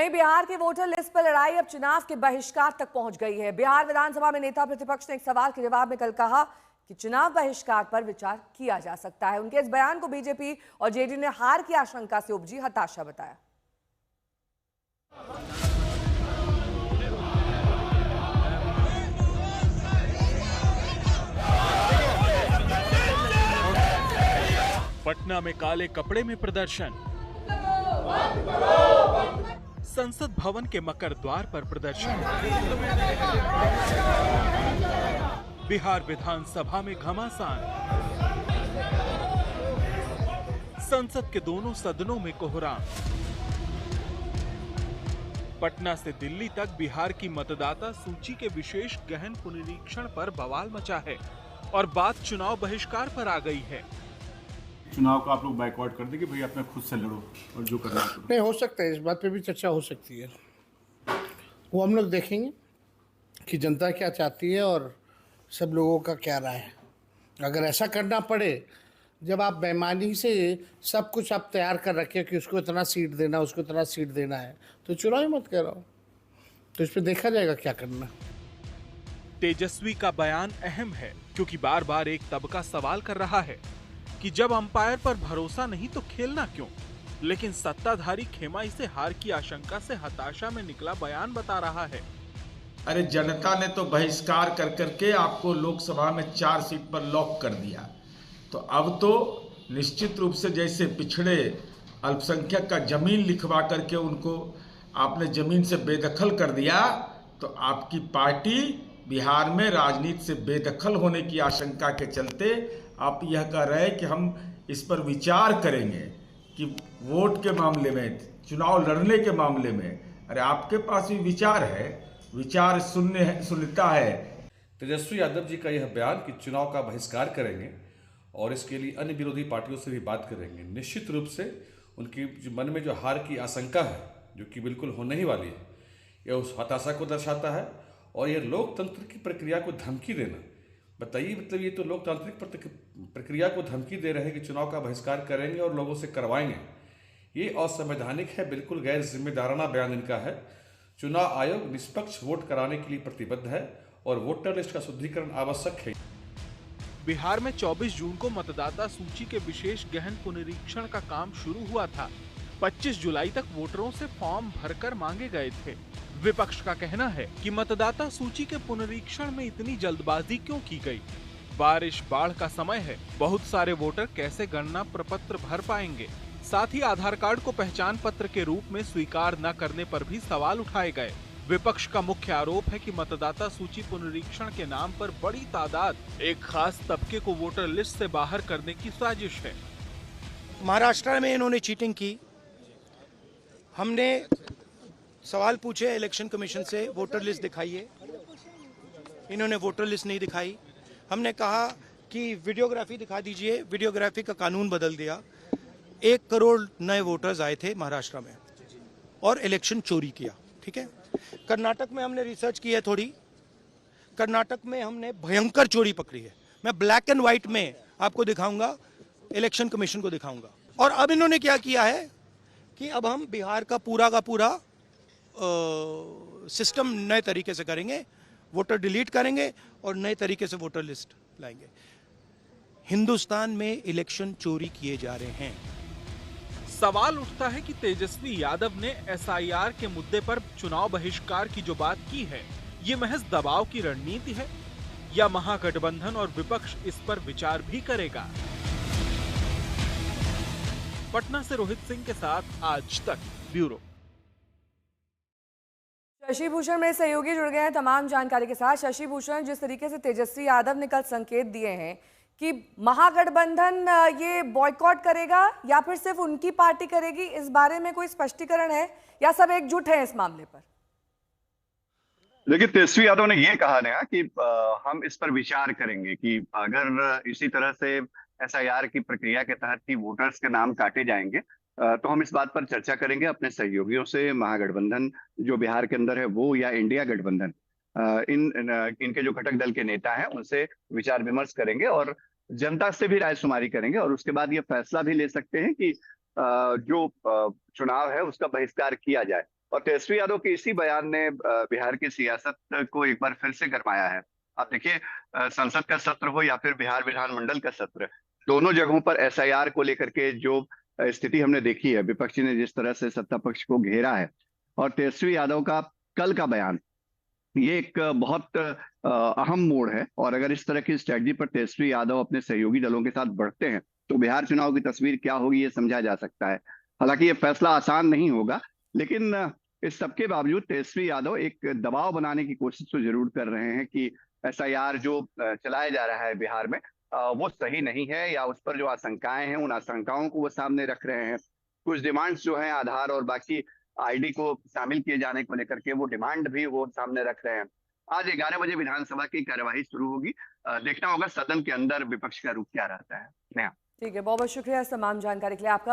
वहीं बिहार के voter list पर लड़ाई अब चुनाव के बहिष्कार तक पहुंच गई है। बिहार विधानसभा में नेता प्रतिपक्ष ने एक सवाल के जवाब में कल कहा कि चुनाव बहिष्कार पर विचार किया जा सकता है। उनके इस बयान को बीजेपी और जेडीयू ने हार की आशंका से उपजी हताशा बताया। पटना में काले कपड़े में प्रदर्शन, संसद भवन के मकर द्वार पर प्रदर्शन, बिहार विधानसभा में घमासान, संसद के दोनों सदनों में कोहराम। पटना से दिल्ली तक बिहार की मतदाता सूची के विशेष गहन पुनरीक्षण पर बवाल मचा है और बात चुनाव बहिष्कार पर आ गई है। चुनाव का आप लोग बाइकआउट कर देंगे, भाई अपना खुद से लड़ो और जो करना है नहीं हो सकता है, इस बात पे भी चर्चा हो सकती है। वो हम लोग देखेंगे कि जनता क्या चाहती है और सब लोगों का क्या राय है। अगर ऐसा करना पड़े, जब आप बेईमानी से सब कुछ आप तैयार कर रखे कि उसको इतना सीट देना, उसको इतना सीट देना है, तो चुनाव ही मत कराओ। तो इस पर देखा जाएगा क्या करना। तेजस्वी का बयान अहम है क्योंकि बार बार एक तबका सवाल कर रहा है कि जब अंपायर पर भरोसा नहीं तो खेलना क्यों। लेकिन सत्ताधारी खेमा इसे हार की आशंका से हताशा में निकला बयान बता रहा है। अरे जनता ने तो बहिष्कार कर करके आपको लोकसभा में 4 सीट पर लॉक कर दिया, तो अब तो निश्चित रूप से जैसे पिछड़े अल्पसंख्यक का जमीन लिखवा करके उनको आपने जमीन से बेदखल कर दिया, तो आपकी पार्टी बिहार में राजनीति से बेदखल होने की आशंका के चलते आप यह कह रहे हैं कि हम इस पर विचार करेंगे कि वोट के मामले में, चुनाव लड़ने के मामले में। अरे आपके पास भी विचार है, विचार सुनता है। तेजस्वी यादव जी का यह बयान कि चुनाव का बहिष्कार करेंगे और इसके लिए अन्य विरोधी पार्टियों से भी बात करेंगे, निश्चित रूप से उनकी मन में जो हार की आशंका है, जो कि बिल्कुल होने ही वाली है, यह उस हताशा को दर्शाता है। और यह लोकतंत्र की प्रक्रिया को धमकी देना, बताइए, मतलब ये तो लोकतांत्रिक प्रक्रिया को धमकी दे रहे हैं कि चुनाव का बहिष्कार करेंगे और लोगों से करवाएंगे। ये असंवैधानिक है, बिल्कुल गैर जिम्मेदाराना बयान इनका है। चुनाव आयोग निष्पक्ष वोट कराने के लिए प्रतिबद्ध है और वोटर लिस्ट का शुद्धिकरण आवश्यक है। बिहार में 24 जून को मतदाता सूची के विशेष गहन पुनरीक्षण का काम शुरू हुआ था। 25 जुलाई तक वोटरों से फॉर्म भरकर मांगे गए थे। विपक्ष का कहना है कि मतदाता सूची के पुनरीक्षण में इतनी जल्दबाजी क्यों की गई। बारिश बाढ़ का समय है, बहुत सारे वोटर कैसे गणना प्रपत्र भर पाएंगे। साथ ही आधार कार्ड को पहचान पत्र के रूप में स्वीकार न करने पर भी सवाल उठाए गए। विपक्ष का मुख्य आरोप है कि मतदाता सूची पुनरीक्षण के नाम पर बड़ी तादाद एक खास तबके को वोटर लिस्ट से बाहर करने की साजिश है। महाराष्ट्र में इन्होंने चीटिंग की। हमने सवाल पूछे इलेक्शन कमीशन से, वोटर लिस्ट दिखाइए, इन्होंने वोटर लिस्ट नहीं दिखाई। हमने कहा कि वीडियोग्राफी दिखा दीजिए, वीडियोग्राफी का कानून बदल दिया। 1 करोड़ नए वोटर्स आए थे महाराष्ट्र में और इलेक्शन चोरी किया। ठीक है, कर्नाटक में हमने रिसर्च की है थोड़ी, कर्नाटक में हमने भयंकर चोरी पकड़ी है। मैं ब्लैक एंड व्हाइट में आपको दिखाऊंगा, इलेक्शन कमीशन को दिखाऊंगा। और अब इन्होंने क्या किया है कि अब हम बिहार का पूरा सिस्टम नए तरीके से करेंगे, वोटर डिलीट करेंगे और नए तरीके से वोटर लिस्ट लाएंगे। हिंदुस्तान में इलेक्शन चोरी किए जा रहे हैं। सवाल उठता है कि तेजस्वी यादव ने एसआईआर के मुद्दे पर चुनाव बहिष्कार की जो बात की है, ये महज दबाव की रणनीति है या महागठबंधन और विपक्ष इस पर विचार भी करेगा। पटना से रोहित सिंह के साथ आज तक ब्यूरो। शशि भूषण मेरे सहयोगी जुड़ गए हैं तमाम जानकारी के साथ। शशि भूषण, जिस तरीके से तेजस्वी यादव ने कल संकेत दिए हैं कि महागठबंधन ये बॉयकॉट करेगा या फिर सिर्फ उनकी पार्टी करेगी, इस बारे में कोई स्पष्टीकरण है या सब एकजुट हैं इस मामले पर? देखिए, तेजस्वी यादव ने ये कहा ना कि हम इस पर विचार करेंगे कि अगर इसी तरह से एसआईआर की प्रक्रिया के तहत ही वोटर्स के नाम काटे जाएंगे तो हम इस बात पर चर्चा करेंगे अपने सहयोगियों से, महागठबंधन जो बिहार के अंदर है वो या इंडिया गठबंधन, इनके जो घटक दल के नेता हैं उनसे विचार विमर्श करेंगे और जनता से भी रायशुमारी करेंगे और उसके बाद ये फैसला भी ले सकते हैं कि जो चुनाव है उसका बहिष्कार किया जाए। और तेजस्वी यादव के इसी बयान ने बिहार की सियासत को एक बार फिर से गरमाया है। आप देखिए, संसद का सत्र हो या फिर बिहार विधानमंडल का सत्र, दोनों जगहों पर एसआईआर को लेकर के जो स्थिति हमने देखी है, विपक्षी ने जिस तरह से सत्ता पक्ष को घेरा है, और तेजस्वी यादव का कल का बयान, ये एक बहुत अहम मोड़ है। और अगर इस तरह की स्ट्रेटजी पर तेजस्वी यादव अपने सहयोगी दलों के साथ बढ़ते हैं तो बिहार चुनाव की तस्वीर क्या होगी ये समझा जा सकता है। हालांकि ये फैसला आसान नहीं होगा, लेकिन इस सबके बावजूद तेजस्वी यादव एक दबाव बनाने की कोशिश तो जरूर कर रहे हैं कि एसआईआर जो चलाया जा रहा है बिहार में वो सही नहीं है, या उस पर जो आशंकाएं हैं उन आशंकाओं को वो सामने रख रहे हैं। कुछ डिमांड्स जो हैं आधार और बाकी आईडी को शामिल किए जाने को लेकर के वो डिमांड भी वो सामने रख रहे हैं। आज 11 बजे विधानसभा की कार्यवाही शुरू होगी। देखना होगा सदन के अंदर विपक्ष का रुख क्या रहता है। ठीक है, बहुत बहुत शुक्रिया इस तमाम जानकारी के लिए आपका।